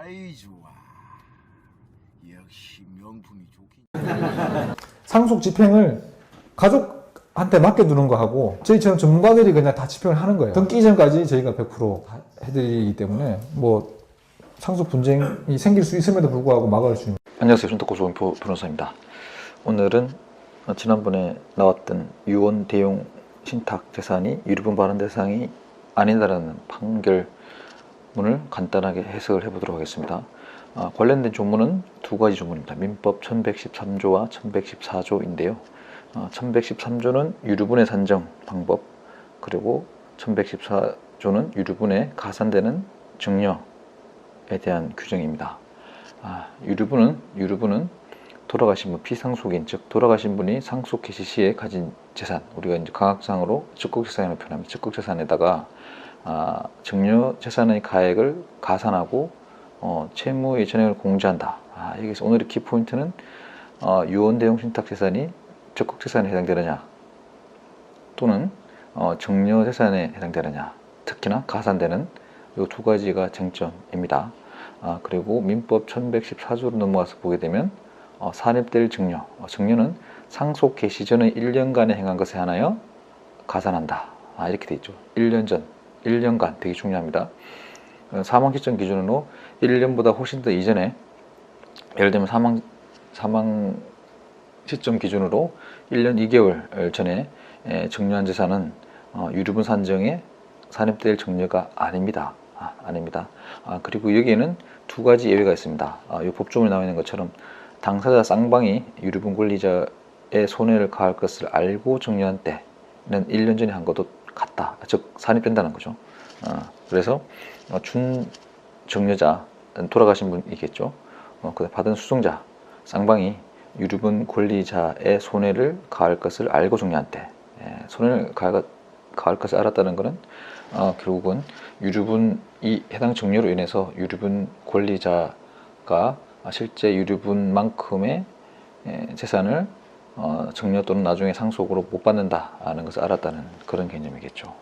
아이 좋아. 역시 명품이 좋긴. 상속 집행을 가족한테 맡겨두는 거하고 저희처럼 전문가들이 그냥 다 집행을 하는 거예요. 등기 이전까지 저희가 100% 해드리기 때문에 뭐 상속 분쟁이 생길 수 있음에도 불구하고 막을 수 있는. 안녕하세요. 손덕구 조은표 변호사입니다. 오늘은 지난번에 나왔던 유언 대용 신탁 재산이 유류분 발행 대상이 아니다라는 판결문을 간단하게 해석을 해보도록 하겠습니다. 관련된 조문은 두 가지 조문입니다. 민법 1113조와 1114조인데요. 1113조는 유류분의 산정 방법, 그리고 1114조는 유류분의 가산되는 증여에 대한 규정입니다. 유류분은 돌아가신 분, 피상속인, 즉 돌아가신 분이 상속 개시 시에 가진 재산, 우리가 이제 강학상으로 적극재산이라고 표현합니다. 적극재산에다가 증여 재산의 가액을 가산하고 채무의 전액을 공제한다. 여기서 오늘의 키포인트는 유언 대용 신탁 재산이 적극재산에 해당되느냐 또는 증여 재산에 해당되느냐, 특히나 가산되는 이 두 가지가 쟁점입니다. 그리고 민법 1114조로 넘어가서 보게 되면 산입될 증여, 증여는 상속 개시 전의 1년간에 행한 것에 한하여 가산한다. 이렇게 되어 있죠. 1년 전, 1년간 되게 중요합니다. 사망 시점 기준으로 1년보다 훨씬 더 이전에, 예를 들면 사망 시점 기준으로 1년 2개월 전에 증여한 재산은 유류분 산정에 산입될 증여가 아닙니다. 그리고 여기에는 두 가지 예외가 있습니다. 이 법조문에 나와 있는 것처럼 당사자 쌍방이 유류분 권리자의 손해를 가할 것을 알고 증여한 때는 1년 전에 한 것도 같다. 즉 산입된다는 거죠. 그래서 준 증여자, 돌아가신 분이겠죠. 받은 수증자 쌍방이 유류분 권리자의 손해를 가할 것을 알고 증여한 때, 손해를 가할 것을 알았다는 것은 결국은 유류분이 해당 증여로 인해서 유류분 권리자가 실제 유류분만큼의 재산을 증여 또는 나중에 상속으로 못 받는다는 것을 알았다는 그런 개념이겠죠.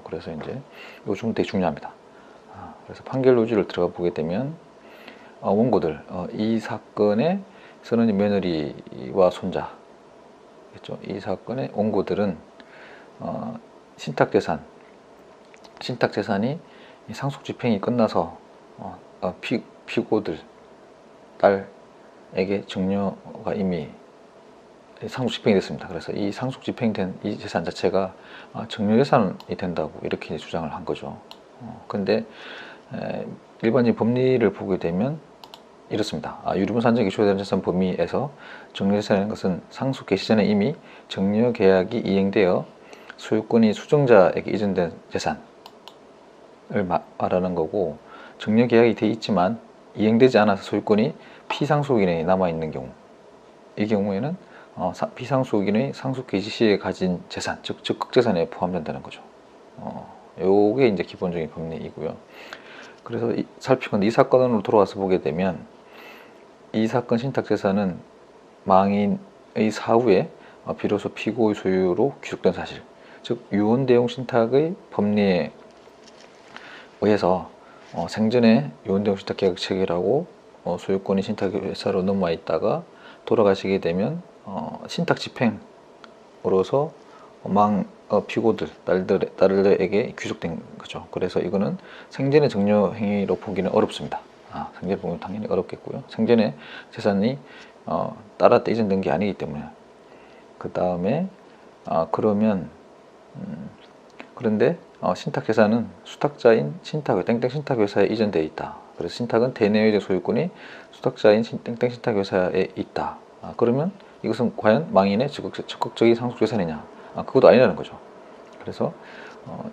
그래서 이제 이거 좀 되게 중요합니다. 그래서 판결 노지를 들어가 보게 되면 원고들, 이 사건의 선언인 며느리와 손자, 이 사건의 원고들은 신탁 재산이 상속 집행이 끝나서 피고들 딸에게 증여가 이미 상속 집행이 됐습니다. 그래서 이 상속 집행된 이 재산 자체가 증여 재산이 된다고 이렇게 주장을 한 거죠. 근데 일반적인 법리를 보게 되면 이렇습니다. 유류분 산정 기초에 대한 재산 범위에서 증여 재산이라는 것은 상속 개시 전에 이미 증여 계약이 이행되어 소유권이 수증자에게 이전된 재산을 말하는 거고, 증여 계약이 되어 있지만 이행되지 않아서 소유권이 피상속인에 남아있는 경우, 이 경우에는 피상속인의 상속 개시 시에 가진 재산, 즉 적극재산에 포함된다는 거죠. 요게 이제 기본적인 법리이고요. 그래서 살피건데 이 사건으로 돌아와서 보게 되면 이 사건 신탁재산은 망인의 사후에 비로소 피고의 소유로 귀속된 사실, 즉 유언 대용 신탁의 법리에 의해서 생전에 유언 대용 신탁 계약 체결하고 소유권이 신탁회사로 넘어와 있다가 돌아가시게 되면 신탁 집행으로서 피고들 딸들에게 귀속된 거죠. 그래서 이거는 생전의 증여 행위로 보기는 어렵습니다. 생전에 보면 당연히 어렵겠고요. 생전에 재산이 딸한테 이전된 게 아니기 때문에. 그 다음에 그런데 신탁회사는 수탁자인 땡땡 신탁회사에 이전되어 있다. 그래서 신탁은 대내외적 소유권이 수탁자인 땡땡 신탁회사에 있다. 그러면 이것은 과연 망인의 적극적인 상속재산이냐? 그것도 아니라는 거죠. 그래서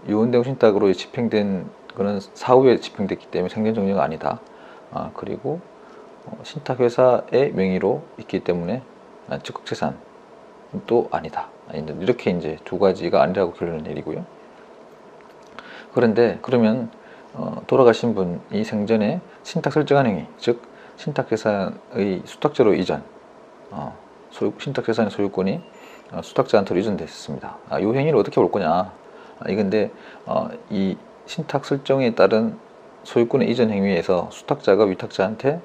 유언 대용 신탁으로 집행된 거는 사후에 집행됐기 때문에 생전 증여가 아니다. 그리고 신탁회사의 명의로 있기 때문에 적극재산도 아니다. 이렇게 이제 두 가지가 아니라고 결론을 내리고요. 그런데 그러면 돌아가신 분이 생전에 신탁 설정한 행위, 즉 신탁재산의 수탁자로 이전, 신탁재산의 소유권이 수탁자한테로 이전됐습니다. 이 행위를 어떻게 볼 거냐? 이건데 이 신탁 설정에 따른 소유권의 이전 행위에서 수탁자가 위탁자한테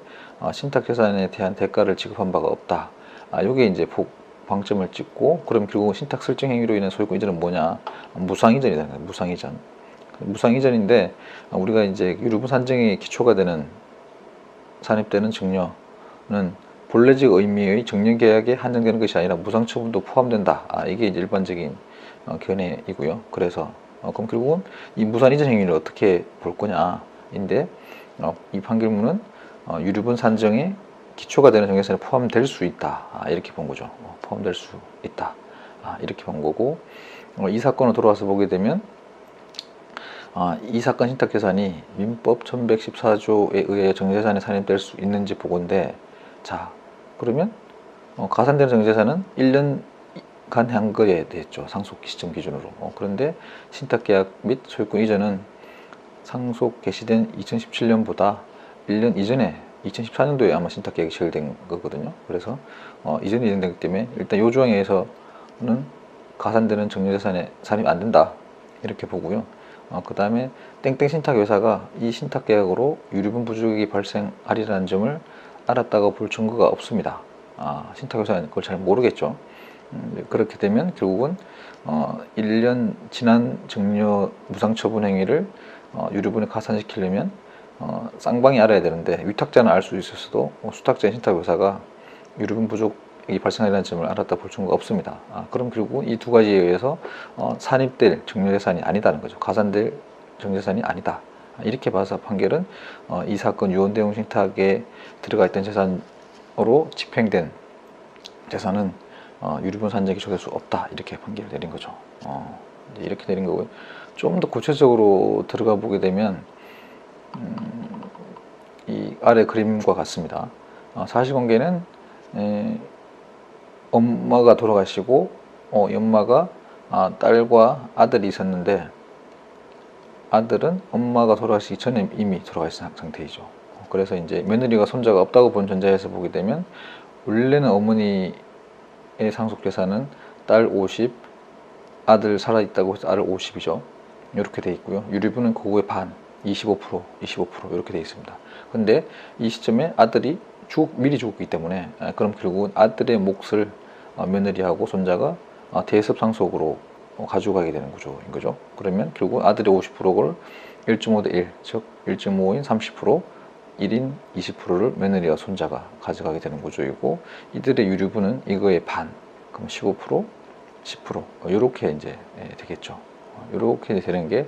신탁재산에 대한 대가를 지급한 바가 없다. 요게 이제 방점을 찍고, 그럼 결국 신탁 설정 행위로 인한 소유권 이전은 뭐냐? 무상이전이다. 무상이전. 무상이전인데, 우리가 이제 유류분 산정의 기초가 되는 산입되는 증여는 본래적 의미의 증여계약에 한정되는 것이 아니라 무상처분도 포함된다. 이게 이제 일반적인 견해이고요. 그래서 그럼 결국은 이 무산이전 행위를 어떻게 볼 거냐인데, 이 판결문은 유류분 산정에 기초가 되는 정액선에 포함될 수 있다. 이렇게 본 거죠. 포함될 수 있다. 이렇게 본 거고, 이 사건을 돌아와서 보게 되면 이 사건 신탁재산이 민법 1114조에 의해 정제재산에 산입될 수 있는지 보건데, 자 그러면 가산되는 정제재산은 1년간 향거에 됐죠. 상속 시점 기준으로. 그런데 신탁계약 및 소유권 이전은 상속 개시된 2017년보다 1년 이전에 2014년도에 아마 신탁계약이 체결된 거거든요. 그래서 이전에 예정되기 때문에 일단 요 조항에 의해서는 가산되는 정제재산에 산입 안 된다. 이렇게 보고요. 그 다음에 땡땡 신탁회사가 이 신탁계약으로 유류분 부족이 발생하리라는 점을 알았다고 볼 증거가 없습니다. 신탁회사는 그걸 잘 모르겠죠. 그렇게 되면 결국은 1년 지난 증여 무상처분 행위를 유류분에 가산시키려면 쌍방이 알아야 되는데, 위탁자는 알 수 있었어도 수탁자인 신탁회사가 유류분 부족이 발생하리라는 점을 알았다 볼 증거가 없습니다. 그럼 결국 이 두 가지에 의해서 산입될 증여재산이 아니다는 거죠. 가산될 정제재산이 아니다. 이렇게 봐서 판결은 이 사건 유언대용 신탁에 들어가 있던 재산으로 집행된 재산은 유류분 산정에 기초될 수 없다. 이렇게 판결을 내린 거죠. 이렇게 내린 거고요. 좀 더 구체적으로 들어가 보게 되면 이 아래 그림과 같습니다. 사실관계는 엄마가 돌아가시고 엄마가 딸과 아들이 있었는데, 아들은 엄마가 돌아가시기 전에 이미 돌아가 있는 상태이죠. 그래서 이제 며느리가 손자가 없다고 본 전제에서 보게 되면, 원래는 어머니의 상속 재산은 딸 50, 아들 살아있다고 해서 아들 50이죠. 이렇게 돼 있고요. 유류분은 그거의 반, 25% 이렇게 돼 있습니다. 근데 이 시점에 아들이 미리 죽었기 때문에, 그럼 결국은 아들의 몫을 며느리하고 손자가 대습 상속으로 가져가게 되는 구조인 거죠. 그러면 결국 아들의 50%를 1.5 대 1, 즉 1.5인 30%, 1인 20%를 며느리와 손자가 가져가게 되는 구조이고, 이들의 유류분은 이거의 반, 그럼 15%, 10% 이렇게 이제 되겠죠. 이렇게 되는 게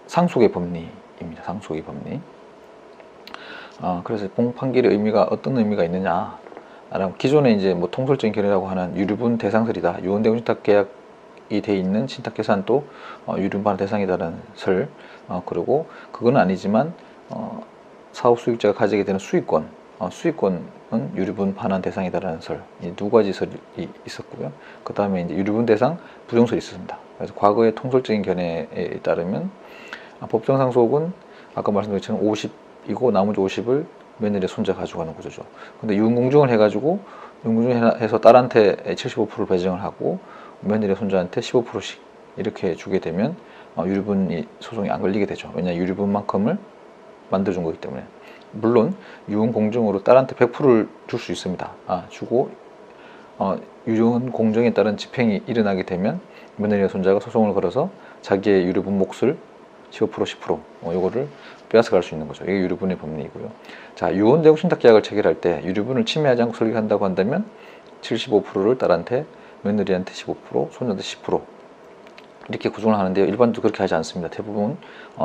상속의 법리입니다. 상속의 법리. 그래서 봉판결의 의미가 어떤 의미가 있느냐? 기존에 이제 뭐 통솔적인 결의라고 하는 유류분 대상설이다. 유언대용 신탁계약이 돼 있는 신탁계산도 유류분 반환 대상이다라는 설. 그리고 그건 아니지만 사업 수익자가 가지게 되는 수익권은 유류분 반환 대상이다라는 설. 이 두 가지 설이 있었고요. 그 다음에 이제 유류분 대상 부정설이 있었습니다. 그래서 과거의 통솔적인 견해에 따르면 법정 상속은 아까 말씀드린 것처럼 50이고 나머지 50을 며느리의 손자 가져가는 구조죠. 근데 유언공증을 해가지고 유언공증해서 딸한테 75%를 배정을 하고 며느리의 손자한테 15%씩 이렇게 주게 되면 유류분 소송이 안 걸리게 되죠. 왜냐 유류분만큼을 만들어준 거기 때문에. 물론 유언공증으로 딸한테 100%를 줄 수 있습니다. 주고 유언공증에 따른 집행이 일어나게 되면 며느리의 손자가 소송을 걸어서 자기의 유류분 몫을 15%, 10% 요거를 빼앗아갈 수 있는 거죠. 이게 유류분의 법리이고요. 자, 유언대용 신탁계약을 체결할 때 유류분을 침해하지 않고 설계한다고 한다면 75%를 딸한테, 며느리한테 15%, 손녀한테 10% 이렇게 구성을 하는데요. 일반적으로 그렇게 하지 않습니다. 대부분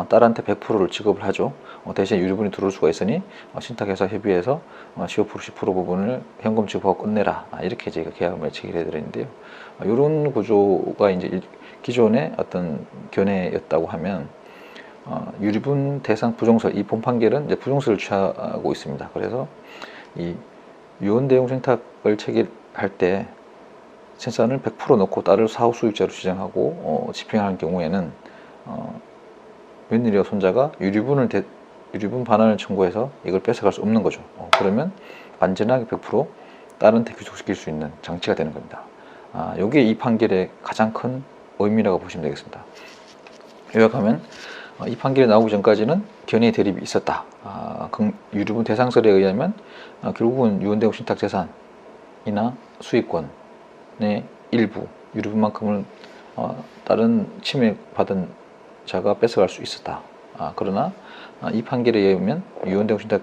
딸한테 100%를 지급을 하죠. 대신 유류분이 들어올 수가 있으니 신탁회사 협의해서 15%, 10% 부분을 현금 지급하고 끝내라. 이렇게 저희가 계약을 맺히게 해드리는데요. 이런 구조가 이제 기존의 어떤 견해였다고 하면 유류분 대상 부정설, 이 본판결은 이제 부정설을 취하고 있습니다. 그래서 이 유언대용 신탁을 체결할 때 재산을 100% 넣고 딸을 사후 수익자로 지정하고 집행하는 경우에는 며느리와 손자가 유류분 반환을 청구해서 이걸 뺏어갈 수 없는 거죠. 그러면 안전하게 100% 딸한테 귀속시킬 수 있는 장치가 되는 겁니다. 이게 이 판결의 가장 큰 의미라고 보시면 되겠습니다. 요약하면 이 판결이 나오기 전까지는 견해 대립이 있었다. 유류분 대상설에 의하면 결국은 유언대공 신탁 재산이나 수익권의 일부 유류분만큼을 다른 침해받은 자가 뺏어갈 수 있었다. 그러나 이 판결에 의하면 유언대공 신탁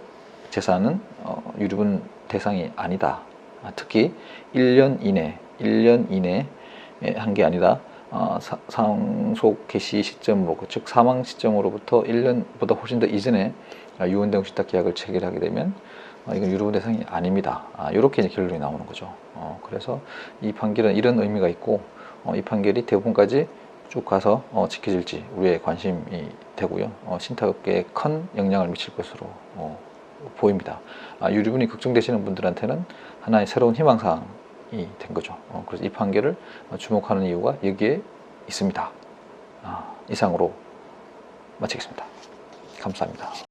재산은 유류분 대상이 아니다. 특히 1년 이내에 한 게 아니다. 상속 개시 시점으로, 즉 사망 시점으로부터 1년보다 훨씬 더 이전에 유언대공 신탁 계약을 체결하게 되면 이건 유류분 대상이 아닙니다. 이렇게 결론이 나오는 거죠. 그래서 이 판결은 이런 의미가 있고 이 판결이 대부분까지 쭉 가서 지켜질지 우리의 관심이 되고요. 신탁업계에 큰 영향을 미칠 것으로 보입니다. 유류분이 걱정되시는 분들한테는 하나의 새로운 희망사항이 된 거죠. 그래서 이 판결을 주목하는 이유가 여기에 있습니다. 이상으로 마치겠습니다. 감사합니다.